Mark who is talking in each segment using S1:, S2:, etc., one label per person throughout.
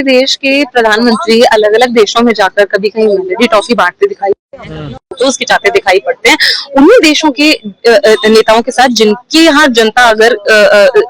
S1: देश के प्रधानमंत्री अलग अलग देशों में जाकर कभी कहीं मेलोडी टॉफी बांटते दिखाई तो उसके चाहते दिखाई पड़ते हैं। उन्हीं देशों के नेताओं के साथ जिनके यहाँ जनता अगर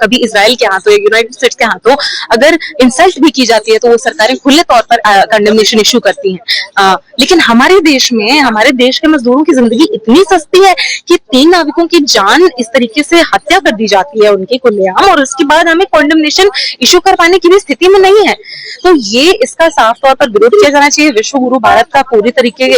S1: कभी इजराइल के हाथों या यूनाइटेड स्टेट्स के हाथों अगर इंसल्ट भी की जाती है तो वो सरकारें खुले तौर पर कंडेमनेशन इशू करती हैं। लेकिन हमारे देश में हमारे देश के मजदूरों की जिंदगी इतनी सस्ती है कि 3 नाविकों की जान इस तरीके से हत्या कर दी जाती है उनकी खुलेआम, और उसके बाद हमें कंडेमनेशन इशू कर पाने की भी स्थिति में नहीं है। तो ये इसका साफ तौर पर विरोध किया जाना चाहिए। विश्व गुरु भारत का पूरी तरीके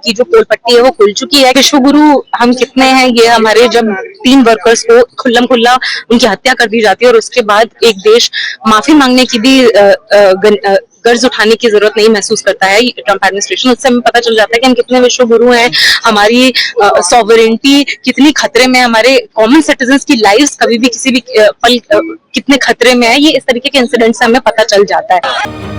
S1: की जो पोल पट्टी है वो खुल चुकी है। विश्व गुरु हम कितने हैं, ये हमारे जब 3 वर्कर्स को खुल्लम खुल्ला उनकी हत्या कर दी जाती है और उसके बाद एक देश माफी मांगने की भी कर्ज उठाने की जरूरत नहीं महसूस करता है ट्रम्प एडमिनिस्ट्रेशन, उससे हमें पता चल जाता है कि हम कितने विश्व गुरु हैं, हमारी सॉवरेनिटी कितनी खतरे में, हमारे कॉमन सिटीजन्स की लाइव्स कभी भी किसी भी पल कितने खतरे में है। ये इस तरीके के इंसिडेंट से हमें पता चल जाता है।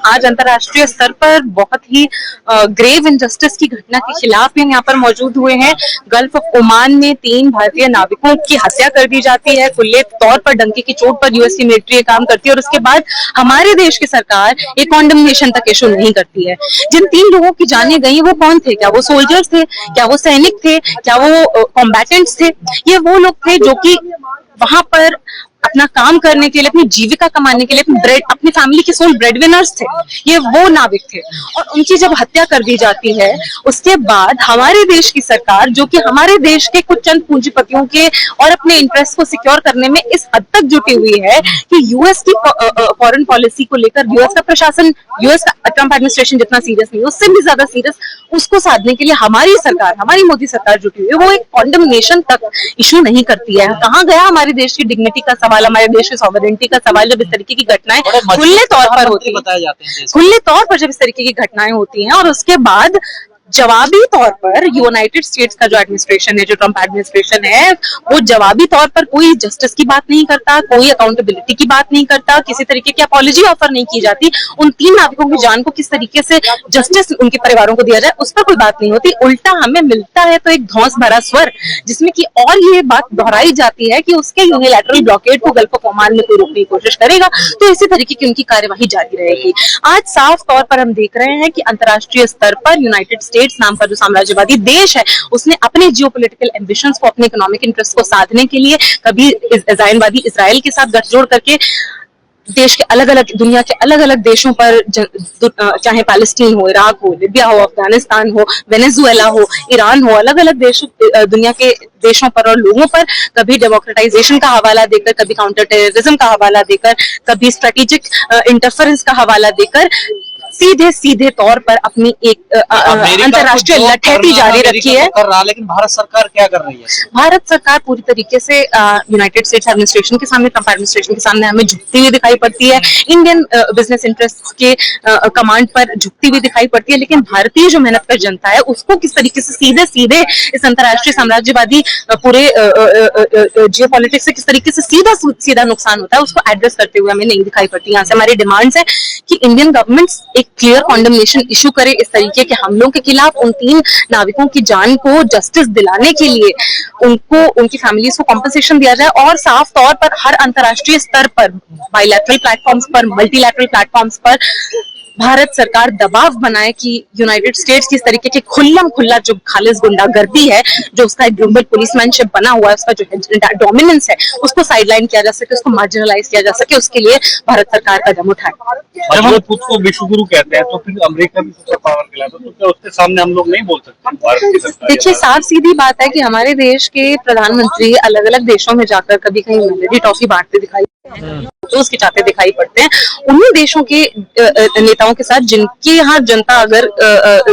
S1: आज अंतर्राष्ट्रीय स्तर पर बहुत ही ग्रेव इनजस्टिस की घटना के खिलाफ हम यहाँ पर मौजूद हुए हैं। गल्फ ऑफ ओमान में 3 भारतीय नाविकों की हत्या कर दी जाती है खुले तौर पर, डंके की चोट पर यूएस की मिलिट्री ये काम करती है और उसके बाद हमारे देश की सरकार एक कॉन्डेमनेशन तक इशू नहीं करती है। जिन 3 लोगों की जानें गई वो कौन थे? क्या वो सोल्जर्स थे? क्या वो सैनिक थे? क्या वो कॉम्बैटेंट्स थे? ये वो लोग थे जो कि वहां पर अपना काम करने के लिए, अपनी जीविका कमाने के लिए, अपनी फैमिली के सोल ब्रेड विनर्स थे। ये वो नाविक थे और उनकी जब हत्या कर दी जाती है उसके बाद हमारे देश की सरकार, जो कि हमारे देश के कुछ चंद पूंजीपतियों के और अपने इंटरेस्ट को सिक्योर करने में इस हद तक जुटी हुई है कि यूएस की फॉरेन पॉलिसी को लेकर यूएस का प्रशासन, यूएस का ट्रम्प एडमिनिस्ट्रेशन जितना सीरियस नहीं, उससे भी ज्यादा सीरियस उसको साधने के लिए हमारी सरकार, हमारी मोदी सरकार जुटी हुई है। वो एक कॉन्डेमनेशन तक इशू नहीं करती है। कहाँ गया हमारे देश की डिग्निटी का सवाल, हमारे देश की सॉवरेनिटी का सवाल जब इस तरीके की घटनाएं खुले तौर पर होती है, खुले तौर पर जब इस तरीके की घटनाएं होती हैं और उसके बाद जवाबी तौर पर यूनाइटेड स्टेट्स का जो एडमिनिस्ट्रेशन है, जो ट्रम्प एडमिनिस्ट्रेशन है, वो जवाबी तौर पर कोई जस्टिस की बात नहीं करता, कोई अकाउंटेबिलिटी की बात नहीं करता, किसी तरीके की अपॉलॉजी ऑफर नहीं की जाती। उन 3 नाविकों की जान को किस तरीके से जस्टिस उनके परिवारों को दिया जाए उस पर कोई बात नहीं होती। उल्टा हमें मिलता है तो एक धौंस भरा स्वर जिसमें कि और ये बात दोहराई जाती है कि उसके यूनिलैटरल ब्लॉकेड को गल्फ ऑफ ओमान में कोई रोकने की कोशिश करेगा तो इसी तरीके की उनकी कार्यवाही जारी रहेगी। आज साफ तौर पर हम देख रहे हैं कि अंतर्राष्ट्रीय स्तर पर यूनाइटेड स्टेट्स नाम का जो साम्राज्यवादी देश है उसने अपने जियोपॉलिटिकल एम्बिशंस को, अपने इकोनॉमिक इंटरेस्ट को साधने के लिए कभी ज़ायनवादी इजराइल के साथ गठजोड़ करके देश के अलग अलग, दुनिया के अलग अलग देशों पर, चाहे पैलेस्टीन हो, इराक हो, लिबिया हो, अफगानिस्तान हो, वेनेजुएला हो, ईरान हो, अलग अलग देशों, दुनिया के देशों पर और लोगों पर कभी डेमोक्रेटाइजेशन का हवाला देकर, कभी काउंटर टेररिज्म का हवाला देकर, कभी स्ट्रेटेजिक इंटरफेरेंस का हवाला देकर सीधे तौर पर अपनी एक अंतर्राष्ट्रीय लठैती जारी रखी है।
S2: लेकिन भारत सरकार क्या कर रही है?
S1: भारत सरकार पूरी तरीके से यूनाइटेड स्टेट्स एडमिनिस्ट्रेशन के सामने, ट्रम्प एडमिनिस्ट्रेशन के सामने हमें झुकती हुई दिखाई पड़ती है। इंडियन बिजनेस इंटरेस्ट के कमांड पर झुकती हुई दिखाई पड़ती है। लेकिन भारतीय जो मेहनत कर जनता है उसको किस तरीके से सीधे इस अंतर्राष्ट्रीय साम्राज्यवादी पूरे जियोपॉलिटिक्स से किस तरीके से सीधा नुकसान होता है उसको एड्रेस करते हुए हमें नहीं दिखाई पड़ती। यहाँ से हमारी डिमांड्स है कि इंडियन गवर्नमेंट एक क्लियर कॉन्डेमनेशन इशू करे इस तरीके के हमलों के खिलाफ। उन 3 नाविकों की जान को जस्टिस दिलाने के लिए उनको, उनकी फैमिलीज को कॉम्पनसेशन दिया जाए और साफ तौर पर हर अंतर्राष्ट्रीय स्तर पर, बायलैटरल प्लेटफॉर्म्स पर, मल्टीलैटरल प्लेटफॉर्म्स पर भारत सरकार दबाव बनाए कि यूनाइटेड स्टेट्स की इस तरीके के खुल्ला जो खालिज गुंडागर्दी है, जो उसका एक ग्लोबल पुलिसमैनशिप बना हुआ है, उसका जो डोमिनेंस है, उसको साइडलाइन किया जा सके, उसको मार्जिनलाइज किया जा सके, उसके लिए भारत सरकार कदम उठाए।
S2: जब हम खुद को विश्व गुरु कहते हैं तो फिर अमेरिका भी सुपर पावर कहलाता है, तो क्या उसके सामने हम लोग नहीं बोल सकते? भारत की सरकार,
S1: देखिए साफ सीधी बात है कि हमारे देश के प्रधानमंत्री अलग अलग देशों में जाकर कभी कहीं मेलोडी टॉफी बांटते दिखाई तो उसके चाहते दिखाई पड़ते हैं। उन्हीं देशों के नेताओं के साथ जिनके यहाँ जनता अगर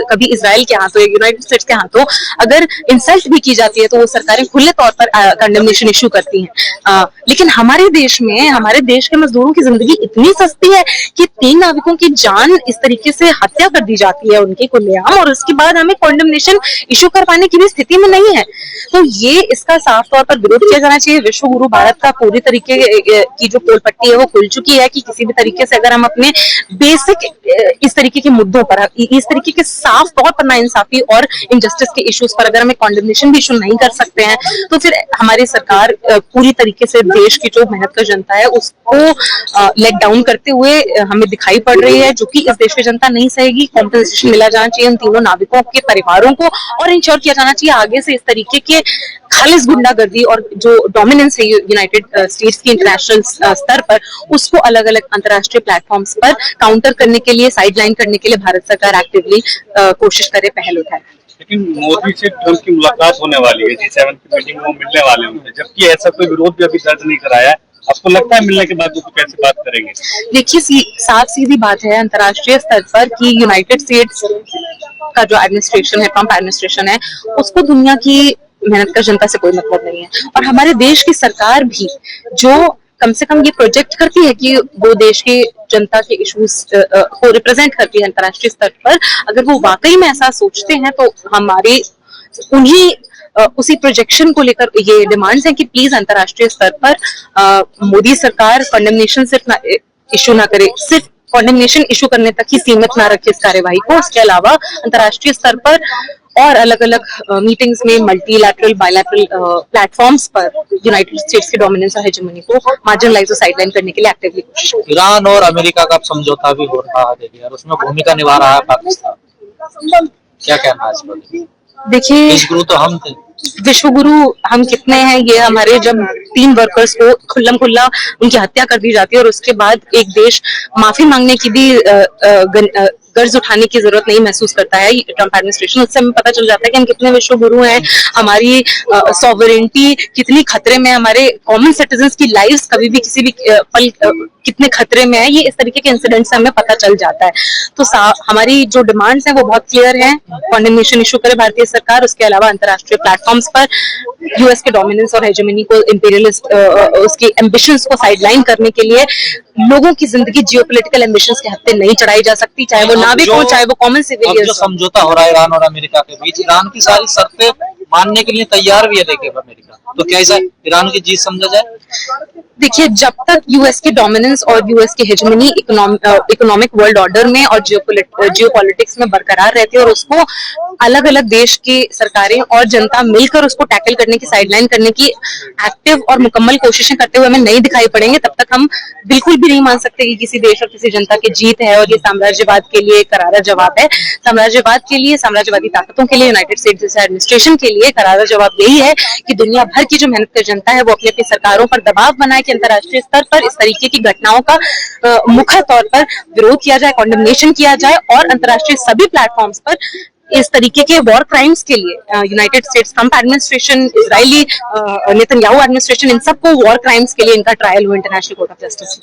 S1: कभी इजराइल के हाथों या यूनाइटेड स्टेट्स के हाथों अगर इंसल्ट भी की जाती है तो वो सरकारें खुले तौर पर कंडेमनेशन इशू करती हैं। लेकिन हमारे देश में, हमारे देश के मजदूरों की जिंदगी इतनी सस्ती है कि 3 नाविकों की जान इस तरीके से हत्या कर दी जाती है उनकी खुलेआम, और उसके बाद हमें कंडेमनेशन इशू कर पाने की भी स्थिति में नहीं है। तो ये इसका साफ तौर पर विरोध किया जाना चाहिए। विश्व गुरु भारत का पूरी तरीके की जो पोल पट्टी है वो खुल चुकी है कि किसी भी तरीके से अगर हम अपने बेसिक इस तरीके के मुद्दों पर, इस तरीके के साफ तौर पर नाइंसाफी और इनजस्टिस के इश्यूज पर अगर हम कॉन्डेमनेशन भी इशू नहीं कर सकते हैं, तो फिर हमारी सरकार पूरी तरीके से देश की जो मेहनत कर जनता है उसको लेट डाउन करते हुए हमें दिखाई पड़ रही है, जो कि इस देश की जनता नहीं सहेगी। कॉम्पेंसेशन मिला जाना चाहिए उन तीनों नाविकों के परिवारों को और इंश्योर किया जाना चाहिए आगे से इस तरीके के खालिस गुंडागर्दी और जो डोमिनेंस है यूनाइटेड स्टेट्स की इंटरनेशनल स्तर पर, उसको अलग अलग अंतर्राष्ट्रीय प्लेटफॉर्म्स पर काउंटर करने के लिए, साइडलाइन करने के लिए भारत सरकार एक्टिवली कोशिश करे, पहल उठाए।
S2: लेकिन मोदी से ट्रंप की मुलाकात होने वाली है, G7 की मीटिंग में वो मिलने वाले होंगे, जबकि ऐसा कोई विरोध भी अभी दर्ज नहीं कराया है। आपको लगता है मिलने के बाद वो कैसे बात करेंगे?
S1: देखिए, साफ सीधी बात है अंतर्राष्ट्रीय स्तर पर कि यूनाइटेड स्टेट्स का जो एडमिनिस्ट्रेशन है, ट्रंप एडमिनिस्ट्रेशन है, उसको दुनिया की मेहनत का जनता से कोई मतलब नहीं है। और हमारे देश की सरकार भी जो कम से कम ये प्रोजेक्ट करती है कि वो देश की जनता के इश्यूज को रिप्रेजेंट करती है अंतर्राष्ट्रीय स्तर पर, अगर वो वाकई में ऐसा सोचते हैं तो हमारे उन्हीं उसी प्रोजेक्शन को लेकर ये डिमांड्स हैं कि प्लीज अंतर्राष्ट्रीय स्तर पर मोदी सरकार कंडेमनेशन सिर्फ इशू ना करे, सिर्फ कंडेमनेशन इशू करने तक ही सीमित ना रखे इस कार्यवाही को। उसके अलावा अंतर्राष्ट्रीय स्तर पर और अलग अलग मीटिंग्स में मल्टीलैटरल, बायलैटरल प्लेटफॉर्म्स पर यूनाइटेड स्टेट्स की डोमिनेंस और हेजेमनी को मार्जिनलाइज और साइडलाइन करने के लिए एक्टिवली कोशिश करें।
S3: ईरान और अमेरिका का समझौता भी हो रहा है और उसमें भूमिका निभा रहा है पाकिस्तान, क्या कहना है इस पर?
S1: देखिए,
S3: विश्वगुरु तो हम थे,
S1: विश्वगुरु हम कितने हैं, ये हमारे जब 3 वर्कर्स को खुल्लम खुल्ला उनकी हत्या कर दी जाती है और उसके बाद एक देश माफी मांगने की भी गर्ज उठाने की जरूरत नहीं महसूस करता है ट्रंप एडमिनिस्ट्रेशन, उससे हमें पता चल जाता है कि हम कितने विश्वगुरु हैं, हमारी सॉवरेंटी कितनी खतरे में, हमारे कॉमन सिटीजन्स की लाइव्स कभी भी किसी भी पल कितने खतरे में है, ये इस तरीके के इंसिडेंट से हमें पता चल जाता है। तो हमारी जो डिमांड्स हैं वो बहुत क्लियर हैं, कंडेमनेशन इशू करे भारतीय सरकार, उसके अलावा अंतर्राष्ट्रीय प्लेटफॉर्म्स पर यूएस के डोमिनेंस और हेजेमनी को, इंपीरियलिस्ट उसकी एम्बिशंस को साइडलाइन करने के लिए लोगों की जिंदगी जियोपॉलिटिकल एम्बिशंस के हत्थे नहीं चढ़ाई जा सकती, चाहे वो नाविक हो, चाहे वो कॉमन सिविलियंस।
S3: जो समझौता हो रहा है ईरान और अमेरिका के बीच, ईरान की सारी शर्तें मानने के लिए तैयार भी है लेकिन अमेरिका, तो क्या ऐसा ईरान की जीत समझा जाए?
S1: देखिए, जब तक यूएस की डोमिनेंस और यूएस की हेजेमनी इकोनॉमिक वर्ल्ड ऑर्डर में और जियोपॉलिटिक्स में बरकरार रहती है और उसको अलग अलग देश की सरकारें और जनता मिलकर उसको टैकल करने की, साइडलाइन करने की एक्टिव और मुकम्मल कोशिशें करते हुए हमें नहीं दिखाई पड़ेंगे, तब तक हम बिल्कुल भी नहीं मान सकते कि किसी देश और किसी जनता की जीत है। और ये साम्राज्यवाद के लिए करारा जवाब है, साम्राज्यवाद के लिए, साम्राज्यवादी ताकतों के लिए, यूनाइटेड स्टेट्स जैसे एडमिनिस्ट्रेशन के लिए करारा जवाब यही है कि दुनिया भर की जो मेहनत कर जनता है वो अपनी अपनी सरकारों पर दबाव बनाए कि अंतर्राष्ट्रीय स्तर पर इस तरीके की घटनाओं का मुख्य तौर पर विरोध किया जाए, कॉन्डेमनेशन किया जाए और अंतर्राष्ट्रीय सभी प्लेटफॉर्म्स पर इस तरीके के वॉर क्राइम्स के लिए United States Trump administration, Israeli Netanyahu administration, इन सबको वॉर क्राइम्स के लिए इनका ट्रायल हो इंटरनेशनल कोर्ट ऑफ जस्टिस।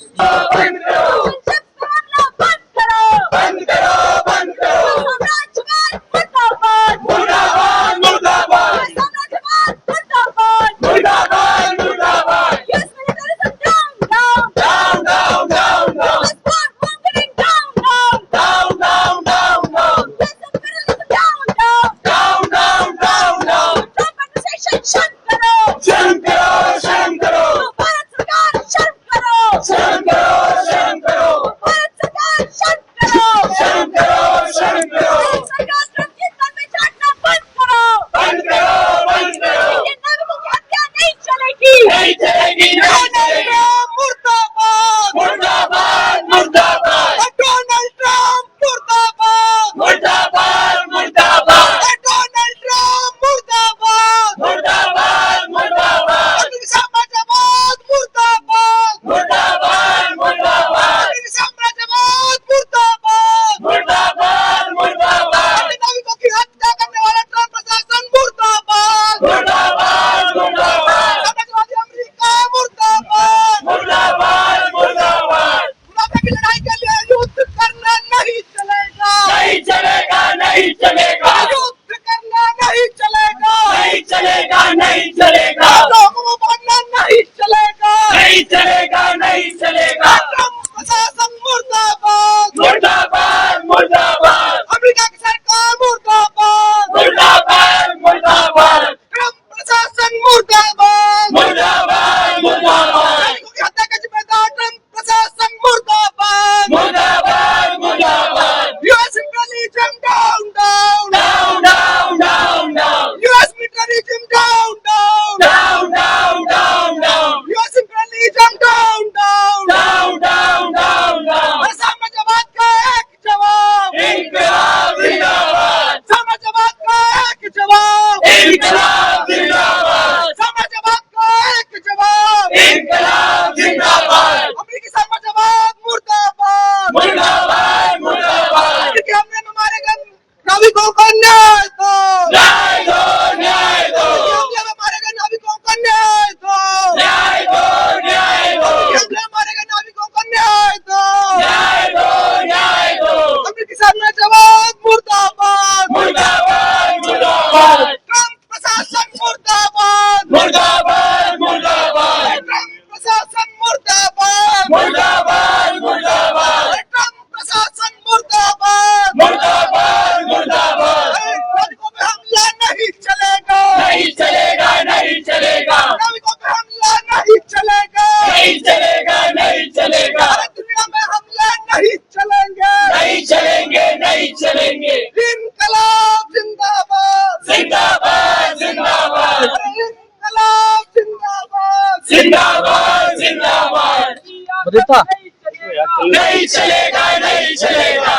S3: रिता
S4: नहीं चलेगा नहीं चलेगा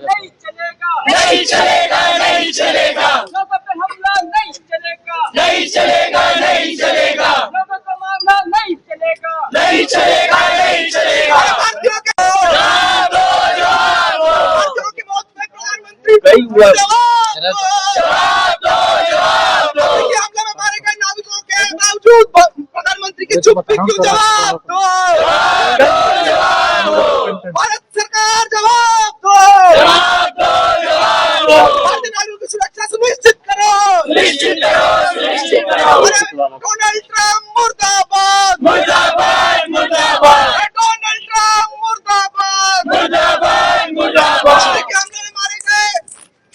S4: नहीं चलेगा नहीं चलेगा नहीं चलेगा लोगों पे हमला नहीं चलेगा नहीं चलेगा नहीं चलेगा लोगों को मारना नहीं चलेगा नहीं चलेगा नहीं चलेगा जवाब दो जवाब दो भारतीयों की मौत में प्रधानमंत्री जवाब दो जवाब दो हमले में मारे गए नाविकों के बावजूद प्रधानमंत्री की चुप्पी क्यों जवाब दो भारत सरकार जवाब दो जवाब दो जवाब दो भारतीय नागरिकों की सुरक्षा सुनिश्चित करो सुनिश्चित करो सुनिश्चित करो डोनाल्ड ट्रम्प मुर्दाबाद मुर्दाबाद मुर्दाबाद डोनाल्ड ट्रम्प मुर्दाबाद मुर्दाबाद मुर्दाबाद हमले में मारे गए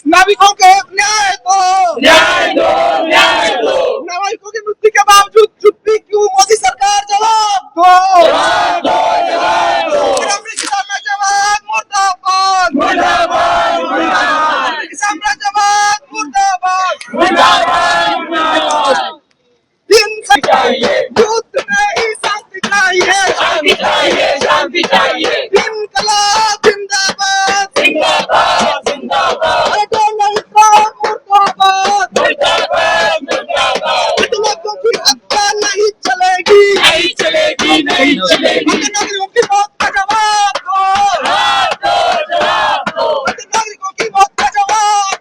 S4: नाविकों के न्याय दो न्याय दो न्याय दो नाविकों की मृत्यु के बावजूद चुप्पी क्यों मोदी सरकार जवाब दो जवाब दो जवाब दो अमेरिका में जवाब मुर्दाबाद मुर्दाबाद मुर्दाबाद साम्राज्यवाद मुर्दाबाद मुर्दाबाद मुर्दाबाद दिन चाहिए युद्ध नहीं शांति चाहिए शांति चाहिए शांति चाहिए इनकलाब जिंदाबाद जिंदाबाद जिंदाबाद डोनाल्ड ट्रम्प मुर्दाबाद मुर्दाबाद मुर्दाबाद लोगों की हत्या नहीं चलेगी नहीं चलेगी नहीं चलेगी नागरिकों की मौत का जवाब दो जवाब दो नागरिकों की मौत का जवाब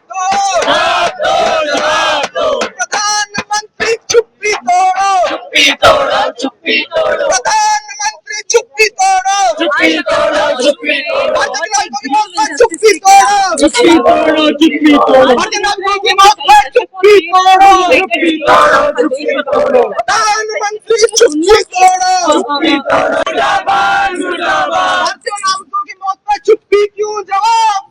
S4: दो जवाब दो प्रधानमंत्री चुप्पी तोड़ो चुप्पी तोड़ो चुप्पी तोड़ो प्रधानमंत्री चुप्पी तोड़ो चुप्पी तोड़ो चुप्पी तोड़ो नागरिकों की मौत पर चुप्पी तोड़ो चुप्पी तोड़ो चुप्पी तोड़ो नागरिकों की मौत पर चुप्पी तोड़ो चुप्पी तोड़ो चुप्पी तोड़ो प्रधानमंत्री चुप्पी तोड़ो चुप्पी तोड़ो मुर्दाबाद मुर्दाबाद भारतीय नागरिकों की मौत पर चुप्पी क्यों जवाब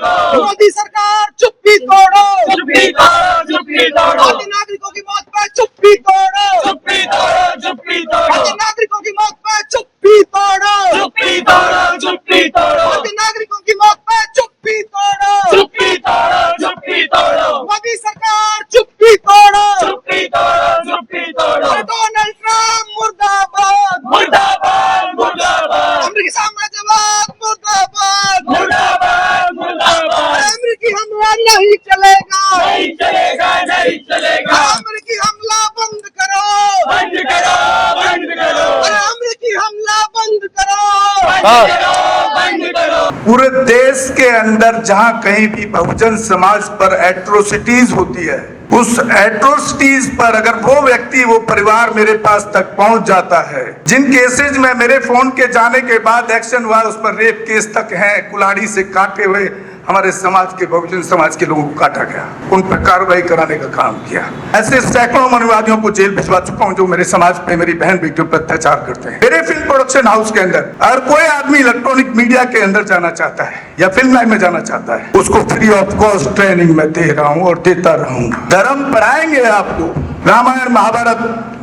S4: दो मोदी सरकार चुप्पी तोड़ो चुप्पी तोड़ो चुप्पी तोड़ो भारतीय नागरिकों की मौत पर चुप्पी तोड़ो चुप्पी तोड़ो चुप्पी तोड़ो भारतीय नागरिकों की मौत पर चुप्पी तोड़ो चुप्पी तोड़ो चुप्पी तोड़ो भारतीय नागरिकों की मौत पर चुप्पी तोड़ो चुप्पी तोड़ो चुप्पी तोड़ो मोदी सरकार चुप्पी तोड़ो चुप्पी तोड़ो चुप्पी तोड़ो डोनाल्ड ट्रम्प मुर्दाबाद मुर्दाबाद मुर्दाबाद अमेरिकी साम्राज्यवाद मुर्दाबाद मुर्दाबाद मुर्दाबाद अमेरिकी हमला नहीं चलेगा नहीं चलेगा नहीं चलेगा अमेरिकी हमला बंद करो बंद करो बंद करो अमेरिकी हमला बंद करो बंद करो बंद करो
S5: पूरे देश के अंदर जहां कहीं भी बहुजन समाज पर एट्रोसिटीज होती है, उस एट्रोसिटीज पर अगर वो व्यक्ति वो परिवार मेरे पास तक पहुंच जाता है, जिन केसेज में मेरे फोन के जाने के बाद एक्शन हुआ, उस पर रेप केस तक है, कुल्हाड़ी से काटे हुए हमारे समाज के बहुजन समाज के लोगों को काटा गया, उन पर कार्रवाई कराने का काम किया। ऐसे सैकड़ों मनुवादियों को जेल भिजवा चुका हूं जो मेरे समाज पे मेरी बहन बेटियों पर अत्याचार करते हैं। मेरे फिल्म प्रोडक्शन हाउस के अंदर अगर कोई आदमी इलेक्ट्रॉनिक मीडिया के अंदर जाना चाहता है या फिल्म लाइन में जाना चाहता है, उसको फ्री ऑफ कॉस्ट ट्रेनिंग में दे रहा हूँ और देता रहूंगा। धर्म पढ़ाएंगे आपको, रामायण महाभारत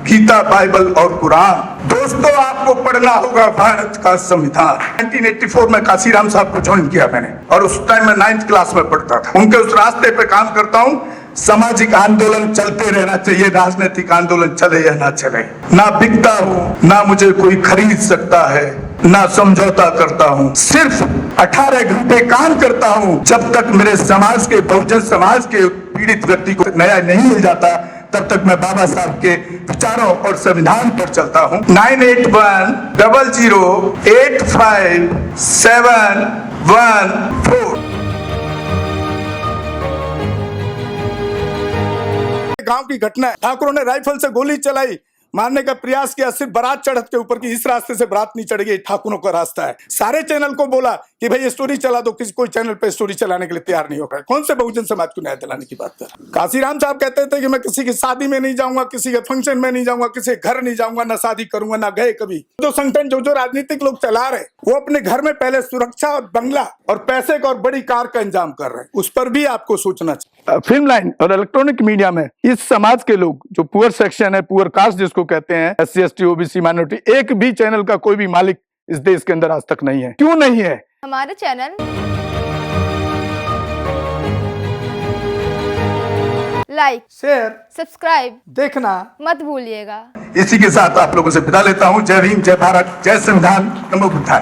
S5: गीता बाइबल और कुरान। दोस्तों आपको पढ़ना होगा भारत का संविधान। 1984 में काशीराम साहब को ज्वाइन किया मैंने और उस टाइम में 9th क्लास में पढ़ता था। उनके उस रास्ते पे काम करता हूँ। सामाजिक आंदोलन चलते रहना चाहिए, राजनीतिक आंदोलन चले या ना चले। ना बिकता हूँ, ना मुझे कोई खरीद सकता है, ना समझौता करता हूँ। सिर्फ 18 घंटे काम करता हूँ। जब तक मेरे समाज के बहुजन समाज के पीड़ित व्यक्ति को न्याय नहीं मिल जाता, तब तक मैं बाबा साहब के विचारों और संविधान पर चलता हूँ। 9810085714 गांव की घटना है। ठाकुरों ने राइफल से गोली चलाई, मारने का प्रयास किया, सिर्फ बारात चढ़त के ऊपर की इस रास्ते से बारात नहीं चढ़ गई, ठाकुरों का रास्ता है। सारे चैनल को बोला कि भाई स्टोरी चला दो, किसी कोई चैनल पे स्टोरी चलाने के लिए तैयार नहीं होगा। कौन से बहुजन समाज को न्याय दिलाने की बात कर? काशीराम साहब कहते थे कि मैं किसी की शादी में नहीं जाऊंगा, किसी के फंक्शन में नहीं जाऊंगा, किसी के घर नहीं जाऊंगा, ना शादी करूंगा, ना गए कभी। जो संगठन जो राजनीतिक लोग चला रहे, वो अपने घर में पहले सुरक्षा और बंगला और पैसे का और बड़ी कार का इंतजाम कर रहे हैं। उस पर भी आपको सोचना चाहिए। फिल्म लाइन और इलेक्ट्रॉनिक मीडिया में इस समाज के लोग जो पुअर सेक्शन है, पुअर कास्ट जिसको कहते हैं, SC ST OBC माइनॉरिटी, एक भी चैनल का कोई भी मालिक इस देश के अंदर आज तक नहीं है। क्यों नहीं है?
S6: हमारे चैनल लाइक,
S5: शेयर,
S6: सब्सक्राइब
S5: देखना
S6: मत भूलिएगा।
S5: इसी के साथ आप लोगों से विदा लेता हूं। जय भीम, जय भारत, जय संविधान, नमो बुद्धाय।